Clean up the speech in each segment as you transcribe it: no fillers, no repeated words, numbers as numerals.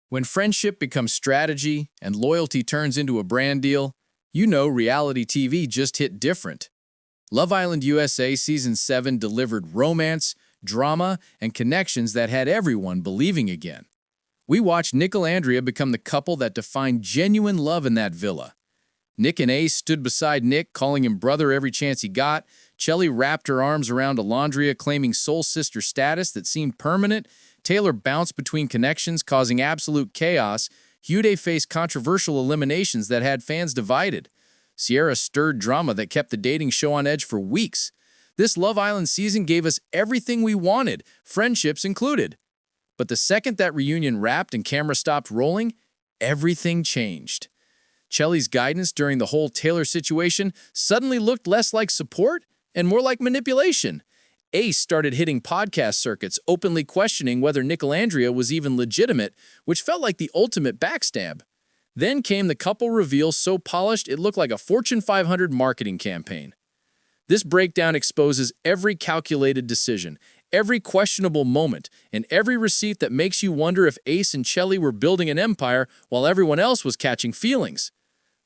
When friendship becomes strategy and loyalty turns into a brand deal, you know reality TV just hit different. Love Island USA Season 7 delivered romance, drama, and connections that had everyone believing again. We watched Nicolandria become the couple that defined genuine love in that villa. Nic and Ace stood beside Nic, calling him brother every chance he got. Chelley wrapped her arms around Olandria, claiming soul sister status that seemed permanent. Taylor bounced between connections, causing absolute chaos. Huda faced controversial eliminations that had fans divided. Cierra stirred drama that kept the dating show on edge for weeks. This Love Island season gave us everything we wanted, friendships included. But the second that reunion wrapped and camera stopped rolling, everything changed. Chelley's guidance during the whole Taylor situation suddenly looked less like support and more like manipulation. Ace started hitting podcast circuits, openly questioning whether Nicolandria was even legitimate, which felt like the ultimate backstab. Then came the couple reveal so polished it looked like a Fortune 500 marketing campaign. This breakdown exposes every calculated decision, every questionable moment, and every receipt that makes you wonder if Ace and Chelley were building an empire while everyone else was catching feelings.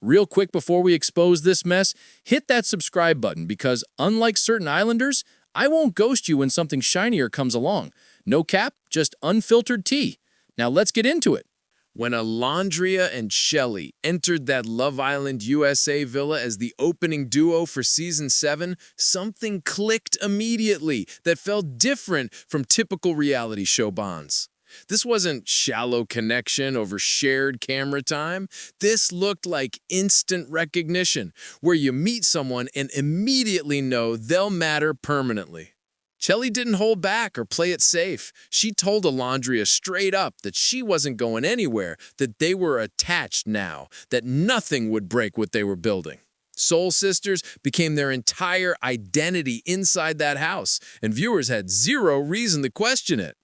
Real quick before we expose this mess, hit that subscribe button because, unlike certain islanders, I won't ghost you when something shinier comes along. No cap, just unfiltered tea. Now let's get into it. When Olandria and Chelley entered that Love Island USA villa as the opening duo for Season 7, something clicked immediately that felt different from typical reality show bonds. This wasn't shallow connection over shared camera time. This looked like instant recognition, where you meet someone and immediately know they'll matter permanently. Chelley didn't hold back or play it safe. She told Olandria straight up that she wasn't going anywhere, that they were attached now, that nothing would break what they were building. Soul sisters became their entire identity inside that house, and viewers had zero reason to question it.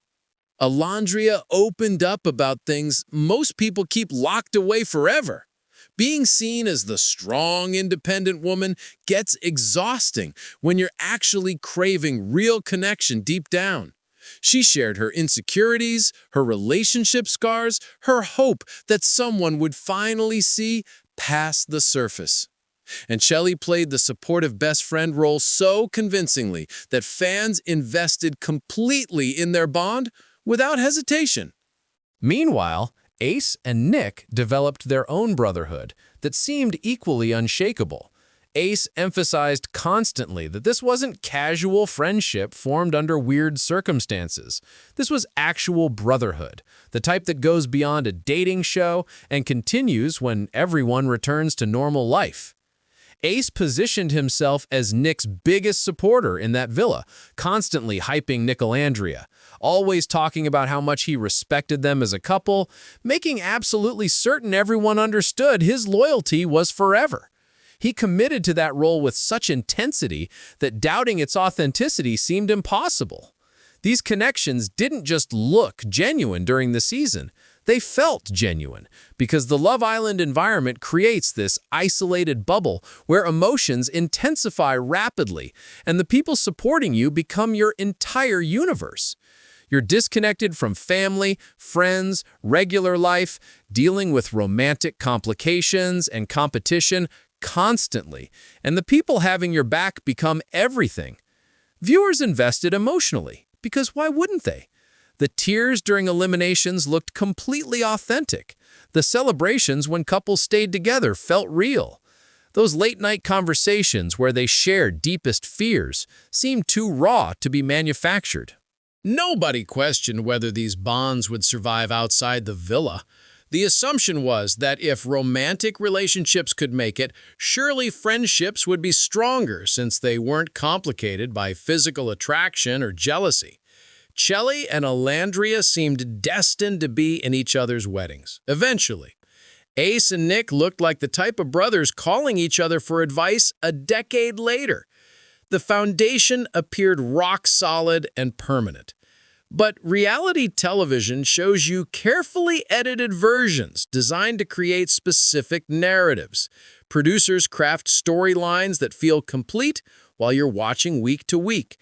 Olandria opened up about things most people keep locked away forever. Being seen as the strong, independent woman gets exhausting when you're actually craving real connection deep down. She shared her insecurities, her relationship scars, her hope that someone would finally see past the surface. And Chelley played the supportive best friend role so convincingly that fans invested completely in their bond without hesitation. Meanwhile, Ace and Nic developed their own brotherhood that seemed equally unshakable. Ace emphasized constantly that this wasn't casual friendship formed under weird circumstances. This was actual brotherhood, the type that goes beyond a dating show and continues when everyone returns to normal life. Ace positioned himself as Nic's biggest supporter in that villa, constantly hyping Nicolandria, always talking about how much he respected them as a couple, making absolutely certain everyone understood his loyalty was forever. He committed to that role with such intensity that doubting its authenticity seemed impossible. These connections didn't just look genuine during the season. They felt genuine because the Love Island environment creates this isolated bubble where emotions intensify rapidly and the people supporting you become your entire universe. You're disconnected from family, friends, regular life, dealing with romantic complications and competition constantly, and the people having your back become everything. Viewers invested emotionally, because why wouldn't they? The tears during eliminations looked completely authentic. The celebrations when couples stayed together felt real. Those late-night conversations where they shared deepest fears seemed too raw to be manufactured. Nobody questioned whether these bonds would survive outside the villa. The assumption was that if romantic relationships could make it, surely friendships would be stronger since they weren't complicated by physical attraction or jealousy. Chelley and Olandria seemed destined to be in each other's weddings, eventually. Ace and Nic looked like the type of brothers calling each other for advice a decade later. The foundation appeared rock solid and permanent. But reality television shows you carefully edited versions designed to create specific narratives. Producers craft storylines that feel complete while you're watching week to week.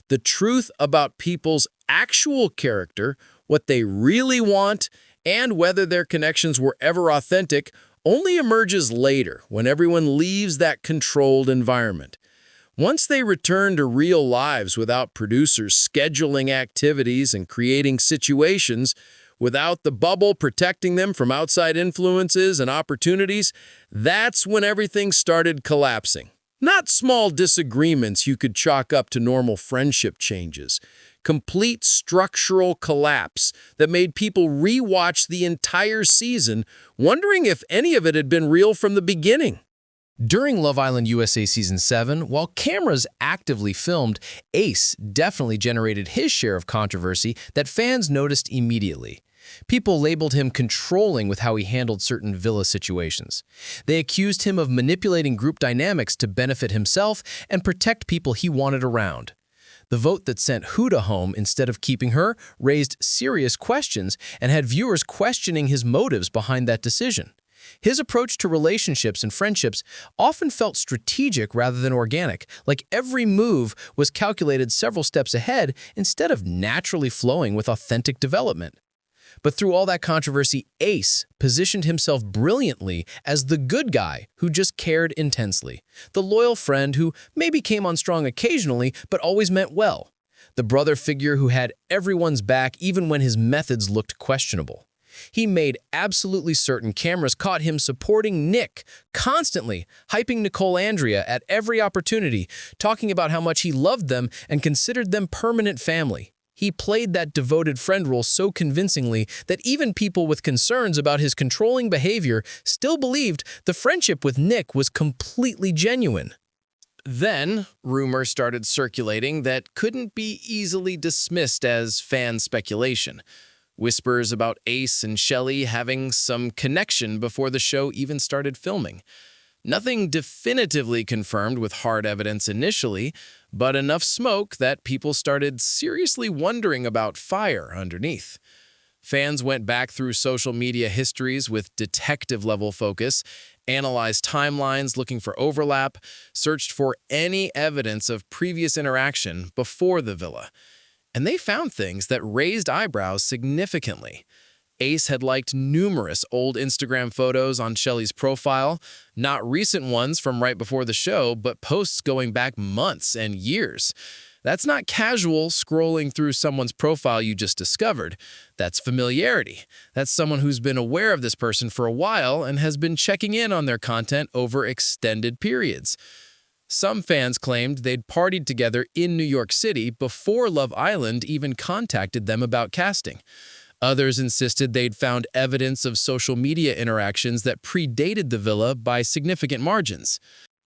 The truth about people's actual character, what they really want, and whether their connections were ever authentic only emerges later when everyone leaves that controlled environment. Once they return to real lives without producers scheduling activities and creating situations, without the bubble protecting them from outside influences and opportunities, that's when everything started collapsing. Not small disagreements you could chalk up to normal friendship changes. Complete structural collapse that made people rewatch the entire season, wondering if any of it had been real from the beginning. During Love Island USA Season 7, while cameras actively filmed, Ace definitely generated his share of controversy that fans noticed immediately. People labeled him controlling with how he handled certain villa situations. They accused him of manipulating group dynamics to benefit himself and protect people he wanted around. The vote that sent Huda home instead of keeping her raised serious questions and had viewers questioning his motives behind that decision. His approach to relationships and friendships often felt strategic rather than organic, like every move was calculated several steps ahead instead of naturally flowing with authentic development. But through all that controversy, Ace positioned himself brilliantly as the good guy who just cared intensely, the loyal friend who maybe came on strong occasionally but always meant well, the brother figure who had everyone's back even when his methods looked questionable. He made absolutely certain cameras caught him supporting Nic, constantly hyping Nicolandria at every opportunity, talking about how much he loved them and considered them permanent family. He played that devoted friend role so convincingly that even people with concerns about his controlling behavior still believed the friendship with Nic was completely genuine. Then, rumors started circulating that couldn't be easily dismissed as fan speculation. Whispers about Ace and Chelley having some connection before the show even started filming. Nothing definitively confirmed with hard evidence initially, but enough smoke that people started seriously wondering about fire underneath. Fans went back through social media histories with detective-level focus, analyzed timelines looking for overlap, searched for any evidence of previous interaction before the villa. And they found things that raised eyebrows significantly. Ace had liked numerous old Instagram photos on Chelley's profile, not recent ones from right before the show, but posts going back months and years. That's not casual scrolling through someone's profile you just discovered. That's familiarity. That's someone who's been aware of this person for a while and has been checking in on their content over extended periods. Some fans claimed they'd partied together in New York City before Love Island even contacted them about casting. Others insisted they'd found evidence of social media interactions that predated the villa by significant margins.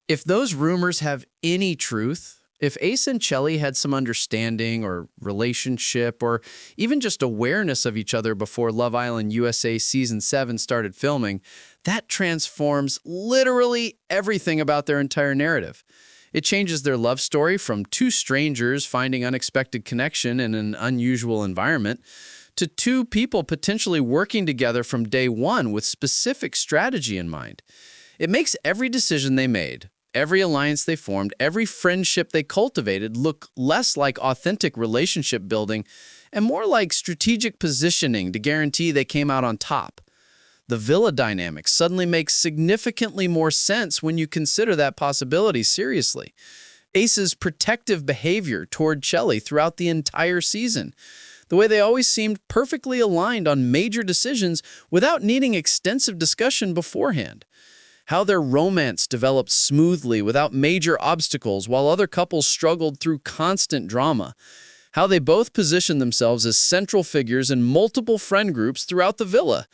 If those rumors have any truth, if Ace and Chelley had some understanding or relationship or even just awareness of each other before Love Island USA Season 7 started filming, that transforms literally everything about their entire narrative. It changes their love story from two strangers finding unexpected connection in an unusual environment to two people potentially working together from day one with specific strategy in mind. It makes every decision they made, every alliance they formed, every friendship they cultivated look less like authentic relationship building and more like strategic positioning to guarantee they came out on top. The villa dynamic suddenly makes significantly more sense when you consider that possibility seriously. Ace's protective behavior toward Chelley throughout the entire season, the way they always seemed perfectly aligned on major decisions without needing extensive discussion beforehand. How their romance developed smoothly without major obstacles while other couples struggled through constant drama. How they both positioned themselves as central figures in multiple friend groups throughout the villa.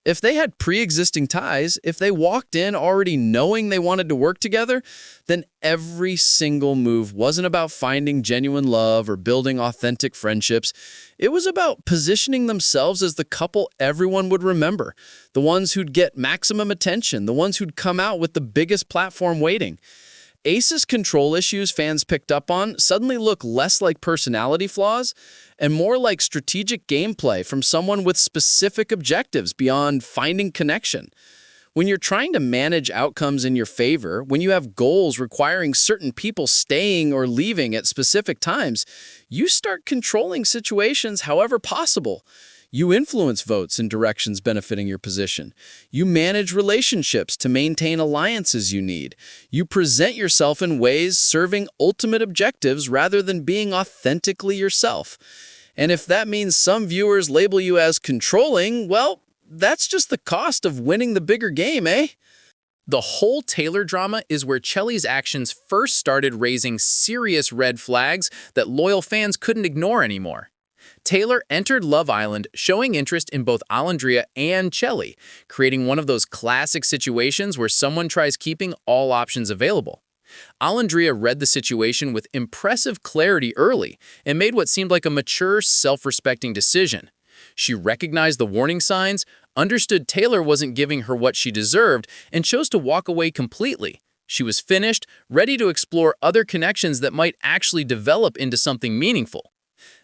If they had pre-existing ties, if they walked in already knowing they wanted to work together, then every single move wasn't about finding genuine love or building authentic friendships. It was about positioning themselves as the couple everyone would remember, the ones who'd get maximum attention, the ones who'd come out with the biggest platform waiting. Ace's control issues fans picked up on suddenly look less like personality flaws and more like strategic gameplay from someone with specific objectives beyond finding connection. When you're trying to manage outcomes in your favor, when you have goals requiring certain people staying or leaving at specific times, you start controlling situations however possible. You influence votes in directions benefiting your position. You manage relationships to maintain alliances you need. You present yourself in ways serving ultimate objectives rather than being authentically yourself. And if that means some viewers label you as controlling, well, that's just the cost of winning the bigger game, eh? The whole Taylor drama is where Chelley's actions first started raising serious red flags that loyal fans couldn't ignore anymore. Taylor entered Love Island showing interest in both Olandria and Chelley, creating one of those classic situations where someone tries keeping all options available. Olandria read the situation with impressive clarity early and made what seemed like a mature, self-respecting decision. She recognized the warning signs, understood Taylor wasn't giving her what she deserved, and chose to walk away completely. She was finished, ready to explore other connections that might actually develop into something meaningful.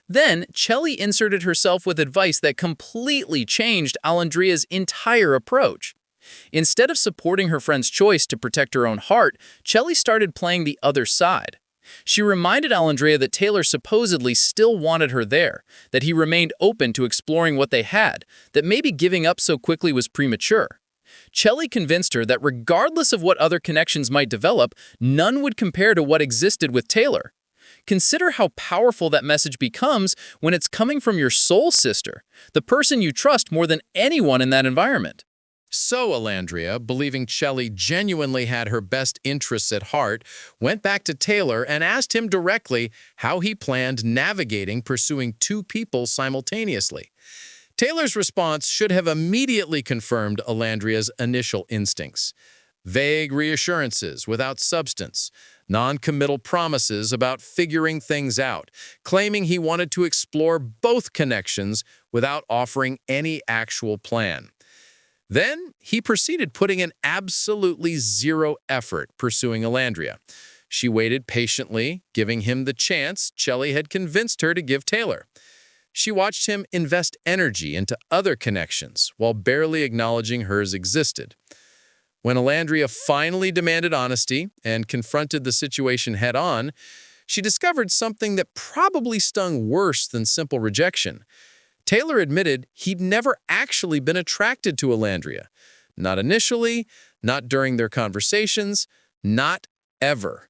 Then, Chelley inserted herself with advice that completely changed Olandria's entire approach. Instead of supporting her friend's choice to protect her own heart, Chelley started playing the other side. She reminded Olandria that Taylor supposedly still wanted her there, that he remained open to exploring what they had, that maybe giving up so quickly was premature. Chelley convinced her that regardless of what other connections might develop, none would compare to what existed with Taylor. Consider how powerful that message becomes when it's coming from your soul sister, the person you trust more than anyone in that environment. So Olandria, believing Chelley genuinely had her best interests at heart, went back to Taylor and asked him directly how he planned navigating pursuing two people simultaneously. Taylor's response should have immediately confirmed Olandria's initial instincts. Vague reassurances without substance, non-committal promises about figuring things out, claiming he wanted to explore both connections without offering any actual plan. Then he proceeded putting in absolutely zero effort pursuing Olandria. She waited patiently, giving him the chance Chelley had convinced her to give Taylor. She watched him invest energy into other connections while barely acknowledging hers existed. When Olandria finally demanded honesty and confronted the situation head-on, she discovered something that probably stung worse than simple rejection. Taylor admitted he'd never actually been attracted to Olandria. Not initially, not during their conversations, not ever.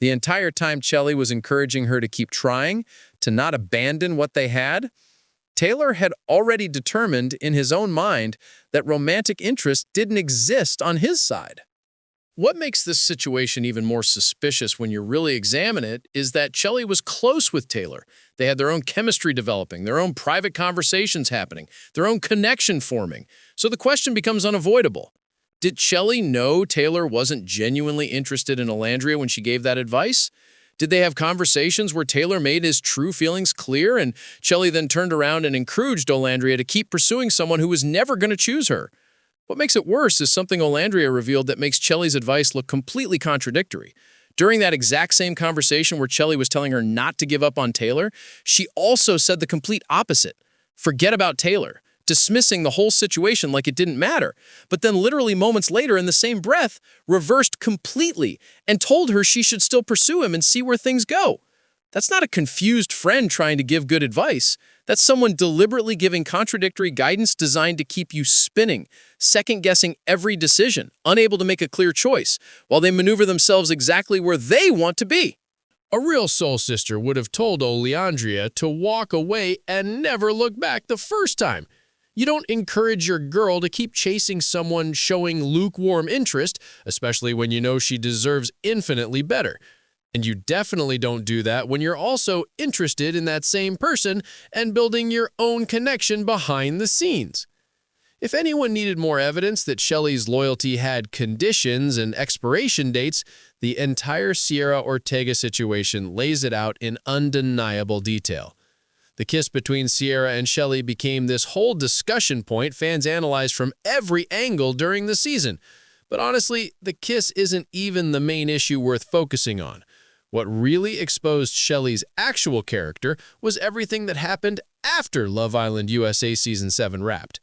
The entire time Chelley was encouraging her to keep trying, to not abandon what they had, Taylor had already determined in his own mind that romantic interest didn't exist on his side. What makes this situation even more suspicious when you really examine it is that Chelley was close with Taylor. They had their own chemistry developing, their own private conversations happening, their own connection forming. So the question becomes unavoidable. Did Chelley know Taylor wasn't genuinely interested in Olandria when she gave that advice? Did they have conversations where Taylor made his true feelings clear and Chelley then turned around and encouraged Olandria to keep pursuing someone who was never going to choose her? What makes it worse is something Olandria revealed that makes Chelley's advice look completely contradictory. During that exact same conversation where Chelley was telling her not to give up on Taylor, she also said the complete opposite. Forget about Taylor, dismissing the whole situation like it didn't matter, but then literally moments later in the same breath, reversed completely and told her she should still pursue him and see where things go. That's not a confused friend trying to give good advice. That's someone deliberately giving contradictory guidance designed to keep you spinning, second-guessing every decision, unable to make a clear choice, while they maneuver themselves exactly where they want to be. A real soul sister would have told Olandria to walk away and never look back the first time. You don't encourage your girl to keep chasing someone showing lukewarm interest, especially when you know she deserves infinitely better. And you definitely don't do that when you're also interested in that same person and building your own connection behind the scenes. If anyone needed more evidence that Chelley's loyalty had conditions and expiration dates, the entire Cierra Ortega situation lays it out in undeniable detail. The kiss between Cierra and Chelley became this whole discussion point fans analyzed from every angle during the season. But honestly, the kiss isn't even the main issue worth focusing on. What really exposed Chelley's actual character was everything that happened after Love Island USA Season 7 wrapped.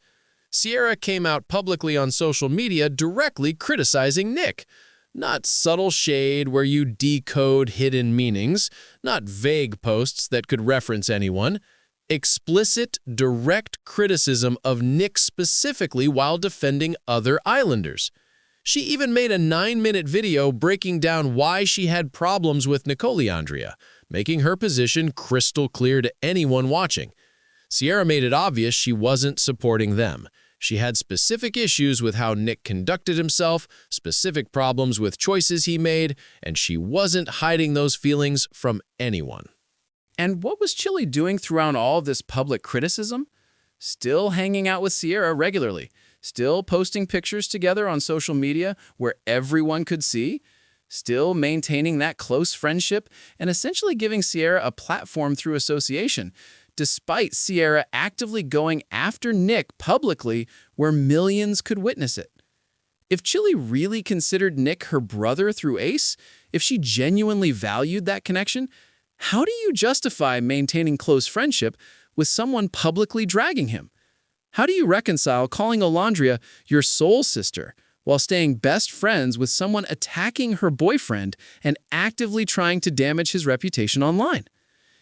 Cierra came out publicly on social media directly criticizing Nic. Not subtle shade where you decode hidden meanings, not vague posts that could reference anyone. explicit, direct criticism of Nic specifically while defending other islanders. She even made a 9-minute video breaking down why she had problems with Nicolandria, making her position crystal clear to anyone watching. Cierra made it obvious she wasn't supporting them. She had specific issues with how Nic conducted himself, specific problems with choices he made, and she wasn't hiding those feelings from anyone. And what was Chelley doing throughout all of this public criticism? Still hanging out with Cierra regularly, still posting pictures together on social media where everyone could see, still maintaining that close friendship, and essentially giving Cierra a platform through association, despite Cierra actively going after Nic publicly where millions could witness it. If Chelley really considered Nic her brother through Ace, if she genuinely valued that connection, how do you justify maintaining close friendship with someone publicly dragging him? How do you reconcile calling Olandria your soul sister while staying best friends with someone attacking her boyfriend and actively trying to damage his reputation online?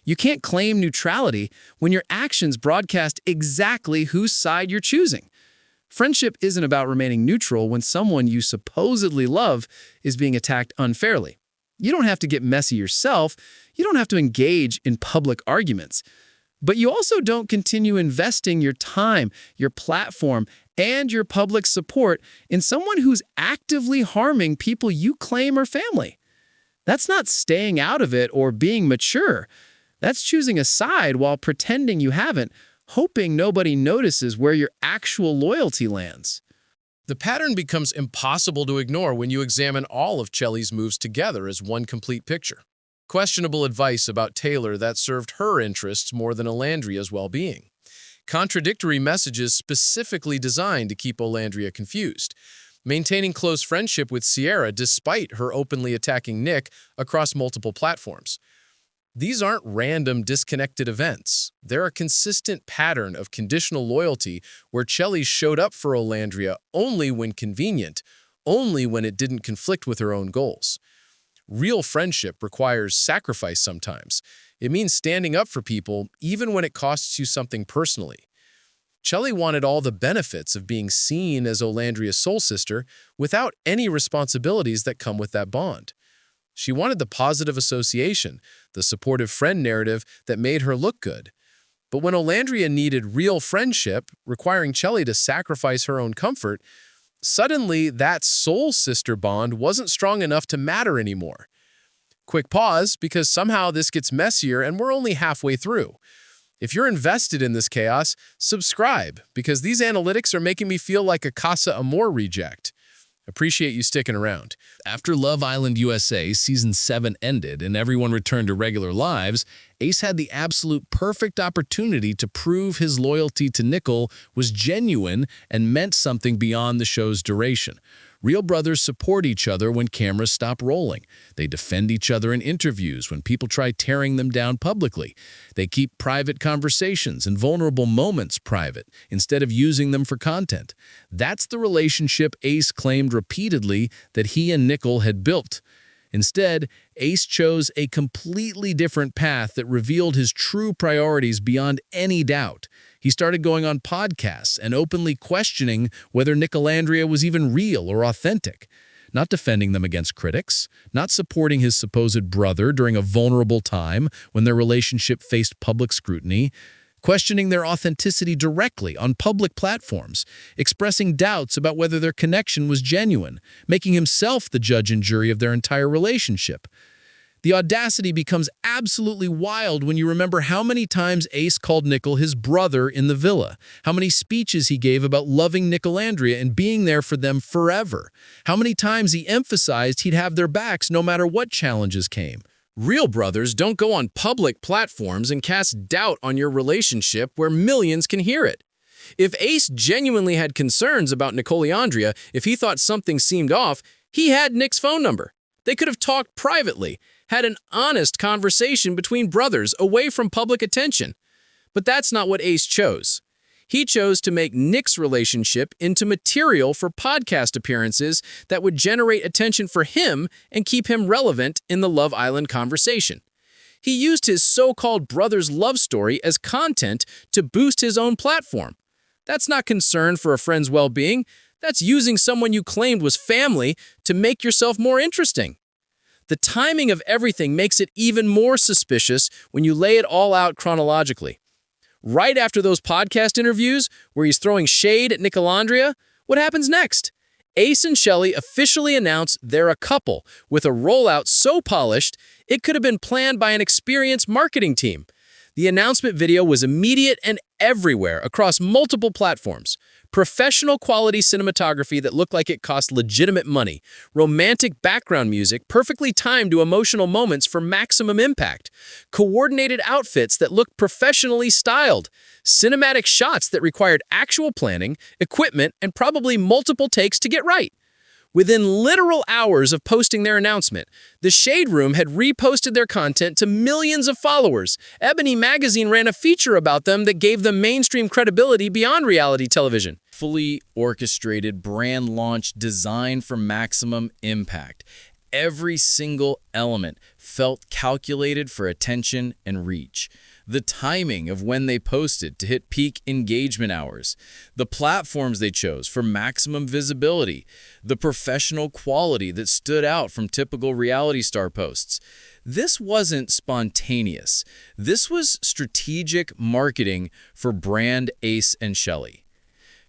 You can't claim neutrality when your actions broadcast exactly whose side you're choosing. Friendship isn't about remaining neutral when someone you supposedly love is being attacked unfairly. You don't have to get messy yourself. You don't have to engage in public arguments. But you also don't continue investing your time, your platform, and your public support in someone who's actively harming people you claim are family. That's not staying out of it or being mature. That's choosing a side while pretending you haven't, hoping nobody notices where your actual loyalty lands. The pattern becomes impossible to ignore when you examine all of Chelley's moves together as one complete picture. Questionable advice about Taylor that served her interests more than Olandria's well-being. Contradictory messages specifically designed to keep Olandria confused. Maintaining close friendship with Cierra despite her openly attacking Nic across multiple platforms. These aren't random, disconnected events. They're a consistent pattern of conditional loyalty where Chelley showed up for Olandria only when convenient, only when it didn't conflict with her own goals. Real friendship requires sacrifice sometimes. It means standing up for people even when it costs you something personally. Chelley wanted all the benefits of being seen as Olandria's soul sister without any responsibilities that come with that bond. She wanted the positive association, the supportive friend narrative that made her look good. But when Olandria needed real friendship, requiring Chelley to sacrifice her own comfort, suddenly that soul sister bond wasn't strong enough to matter anymore. Quick pause, because somehow this gets messier and we're only halfway through. If you're invested in this chaos, subscribe, because these analytics are making me feel like a Casa Amor reject. Appreciate you sticking around. After Love Island USA Season 7 ended and everyone returned to regular lives, Ace had the absolute perfect opportunity to prove his loyalty to Nicol was genuine and meant something beyond the show's duration. Real brothers support each other when cameras stop rolling. They defend each other in interviews when people try tearing them down publicly. They keep private conversations and vulnerable moments private instead of using them for content. That's the relationship Ace claimed repeatedly that he and Nicol had built. Instead, Ace chose a completely different path that revealed his true priorities beyond any doubt. He started going on podcasts and openly questioning whether Nicolandria was even real or authentic, not defending them against critics, not supporting his supposed brother during a vulnerable time when their relationship faced public scrutiny, questioning their authenticity directly on public platforms, expressing doubts about whether their connection was genuine, making himself the judge and jury of their entire relationship. The audacity becomes absolutely wild when you remember how many times Ace called Nicol his brother in the villa, how many speeches he gave about loving Nicolandria and being there for them forever, how many times he emphasized he'd have their backs no matter what challenges came. Real brothers don't go on public platforms and cast doubt on your relationship where millions can hear it. If Ace genuinely had concerns about Nicolandria, if he thought something seemed off, he had Nic's phone number. They could have talked privately, had an honest conversation between brothers away from public attention. But that's not what Ace chose. He chose to make Nic's relationship into material for podcast appearances that would generate attention for him and keep him relevant in the Love Island conversation. He used his so-called brother's love story as content to boost his own platform. That's not concern for a friend's well-being. That's using someone you claimed was family to make yourself more interesting. The timing of everything makes it even more suspicious when you lay it all out chronologically. Right after those podcast interviews where he's throwing shade at Nicolandria, what happens next? Ace and Chelley officially announce they're a couple with a rollout so polished it could have been planned by an experienced marketing team. The announcement video was immediate and everywhere across multiple platforms. Professional quality cinematography that looked like it cost legitimate money. Romantic background music perfectly timed to emotional moments for maximum impact. Coordinated outfits that looked professionally styled. Cinematic shots that required actual planning, equipment, and probably multiple takes to get right. Within literal hours of posting their announcement, the Shade Room had reposted their content to millions of followers. Ebony Magazine ran a feature about them that gave them mainstream credibility beyond reality television. Fully orchestrated brand launch designed for maximum impact. Every single element felt calculated for attention and reach. The timing of when they posted to hit peak engagement hours, the platforms they chose for maximum visibility, the professional quality that stood out from typical reality star posts. This wasn't spontaneous. This was strategic marketing for brand Ace and Chelley.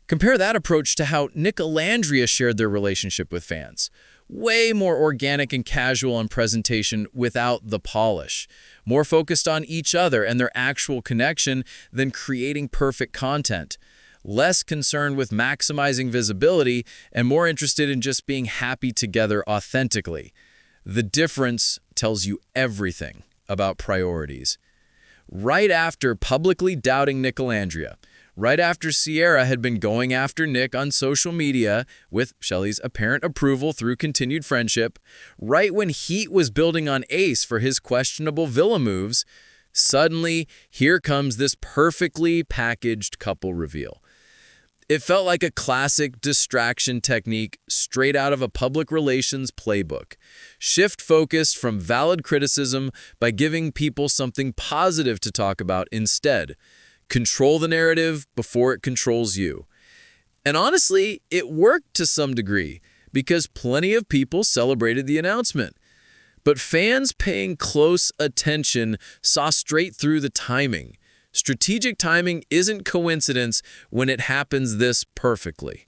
Compare that approach to how Nic and Olandria shared their relationship with fans. Way more organic and casual in presentation without the polish. More focused on each other and their actual connection than creating perfect content. Less concerned with maximizing visibility and more interested in just being happy together authentically. The difference tells you everything about priorities. Right after publicly doubting Nicolandria, right after Cierra had been going after Nic on social media with Chelley's apparent approval through continued friendship, right when heat was building on Ace for his questionable villa moves, suddenly here comes this perfectly packaged couple reveal. It felt like a classic distraction technique straight out of a public relations playbook. Shift focus from valid criticism by giving people something positive to talk about instead. Control the narrative before it controls you. And honestly, it worked to some degree because plenty of people celebrated the announcement. But fans paying close attention saw straight through the timing. Strategic timing isn't coincidence when it happens this perfectly.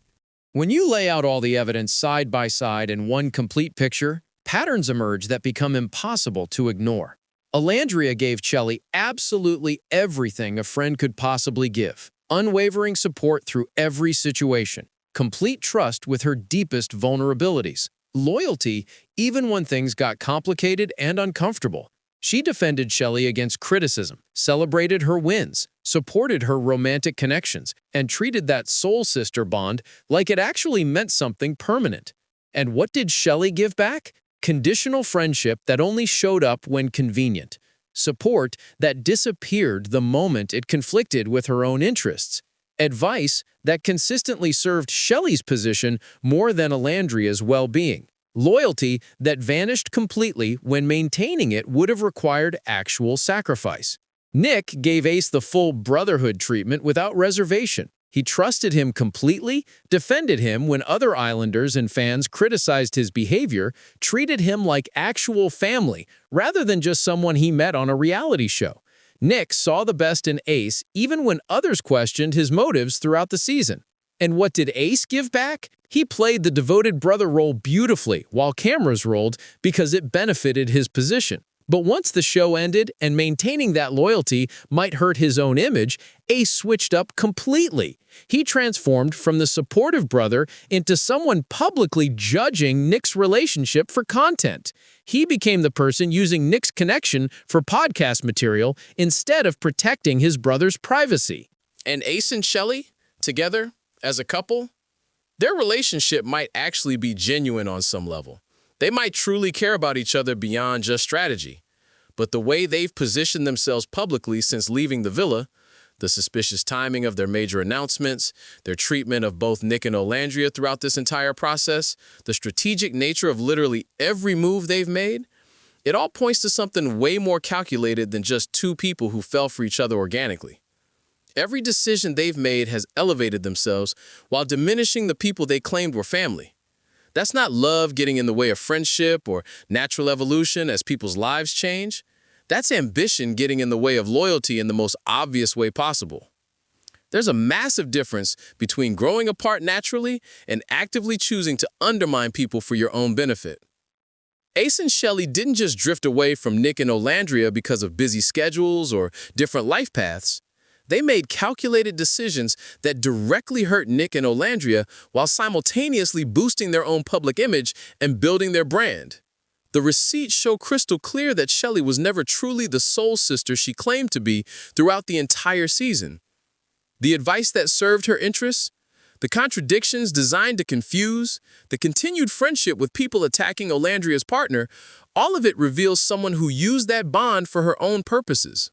When you lay out all the evidence side by side in one complete picture, patterns emerge that become impossible to ignore. Olandria gave Chelley absolutely everything a friend could possibly give. Unwavering support through every situation. Complete trust with her deepest vulnerabilities. Loyalty even when things got complicated and uncomfortable. She defended Chelley against criticism, celebrated her wins, supported her romantic connections, and treated that soul sister bond like it actually meant something permanent. And what did Chelley give back? Conditional friendship that only showed up when convenient. Support that disappeared the moment it conflicted with her own interests. Advice that consistently served Chelley's position more than Olandria's well-being. Loyalty that vanished completely when maintaining it would have required actual sacrifice. Nic gave Ace the full brotherhood treatment without reservation. He trusted him completely, defended him when other Islanders and fans criticized his behavior, treated him like actual family rather than just someone he met on a reality show. Nic saw the best in Ace even when others questioned his motives throughout the season. And what did Ace give back? He played the devoted brother role beautifully while cameras rolled because it benefited his position. But once the show ended and maintaining that loyalty might hurt his own image, Ace switched up completely. He transformed from the supportive brother into someone publicly judging Nic's relationship for content. He became the person using Nic's connection for podcast material instead of protecting his brother's privacy. And Ace and Chelley, together, as a couple, their relationship might actually be genuine on some level. They might truly care about each other beyond just strategy. But the way they've positioned themselves publicly since leaving the villa, the suspicious timing of their major announcements, their treatment of both Nic and Olandria throughout this entire process, the strategic nature of literally every move they've made, It all points to something way more calculated than just two people who fell for each other organically. Every decision they've made has elevated themselves while diminishing the people they claimed were family. That's not love getting in the way of friendship or natural evolution as people's lives change. That's ambition getting in the way of loyalty in the most obvious way possible. There's a massive difference between growing apart naturally and actively choosing to undermine people for your own benefit. Ace and Chelley didn't just drift away from Nic and Olandria because of busy schedules or different life paths. They made calculated decisions that directly hurt Nic and Olandria while simultaneously boosting their own public image and building their brand. The receipts show crystal clear that Chelley was never truly the soul sister she claimed to be throughout the entire season. The advice that served her interests, the contradictions designed to confuse, the continued friendship with people attacking Olandria's partner, all of it reveals someone who used that bond for her own purposes.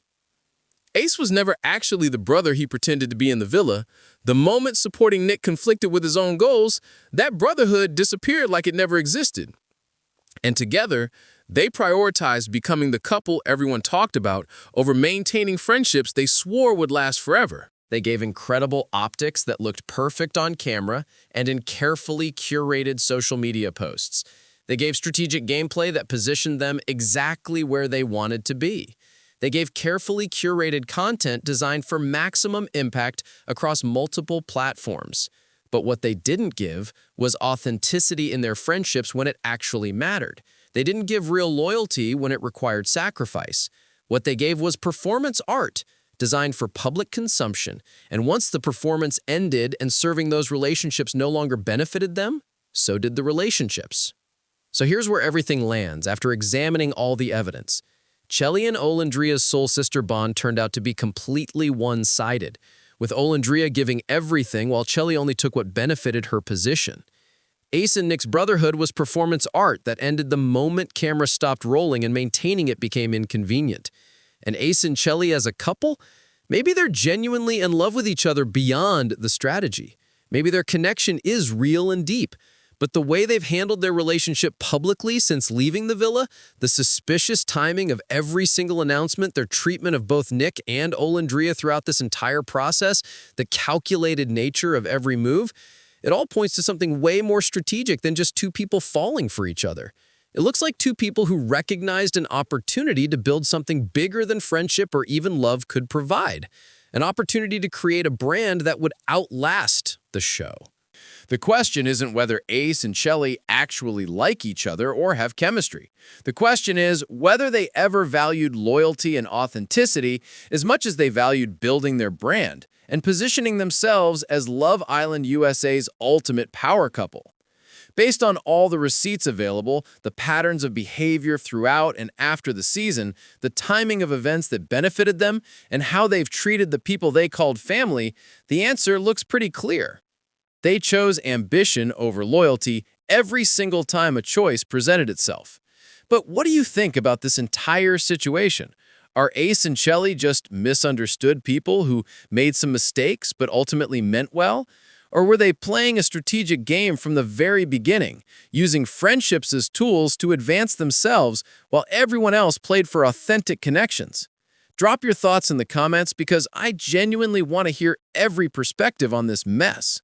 Ace was never actually the brother he pretended to be in the villa. The moment supporting Nic conflicted with his own goals, that brotherhood disappeared like it never existed. And together, they prioritized becoming the couple everyone talked about over maintaining friendships they swore would last forever. They gave incredible optics that looked perfect on camera and in carefully curated social media posts. They gave strategic gameplay that positioned them exactly where they wanted to be. They gave carefully curated content designed for maximum impact across multiple platforms. But what they didn't give was authenticity in their friendships when it actually mattered. They didn't give real loyalty when it required sacrifice. What they gave was performance art, designed for public consumption. And once the performance ended and serving those relationships no longer benefited them, so did the relationships. So here's where everything lands after examining all the evidence. Chelley and Olandria's soul sister bond turned out to be completely one-sided, with Olandria giving everything while Chelley only took what benefited her position. Ace and Nic's brotherhood was performance art that ended the moment camera stopped rolling and maintaining it became inconvenient. And Ace and Chelley as a couple? Maybe they're genuinely in love with each other beyond the strategy. Maybe their connection is real and deep. But the way they've handled their relationship publicly since leaving the villa, the suspicious timing of every single announcement, their treatment of both Nic and Olandria throughout this entire process, the calculated nature of every move, it all points to something way more strategic than just two people falling for each other. It looks like two people who recognized an opportunity to build something bigger than friendship or even love could provide. An opportunity to create a brand that would outlast the show. The question isn't whether Ace and Chelley actually like each other or have chemistry. The question is whether they ever valued loyalty and authenticity as much as they valued building their brand and positioning themselves as Love Island USA's ultimate power couple. Based on all the receipts available, the patterns of behavior throughout and after the season, the timing of events that benefited them, and how they've treated the people they called family, the answer looks pretty clear. They chose ambition over loyalty every single time a choice presented itself. But what do you think about this entire situation? Are Ace and Chelley just misunderstood people who made some mistakes but ultimately meant well? Or were they playing a strategic game from the very beginning, using friendships as tools to advance themselves while everyone else played for authentic connections? Drop your thoughts in the comments because I genuinely want to hear every perspective on this mess.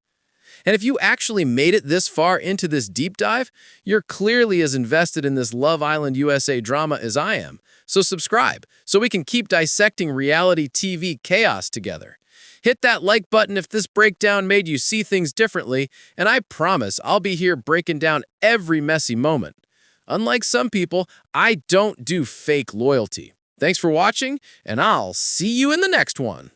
And if you actually made it this far into this deep dive, you're clearly as invested in this Love Island USA drama as I am. So subscribe so we can keep dissecting reality TV chaos together. Hit that like button if this breakdown made you see things differently, and I promise I'll be here breaking down every messy moment. Unlike some people, I don't do fake loyalty. Thanks for watching, and I'll see you in the next one.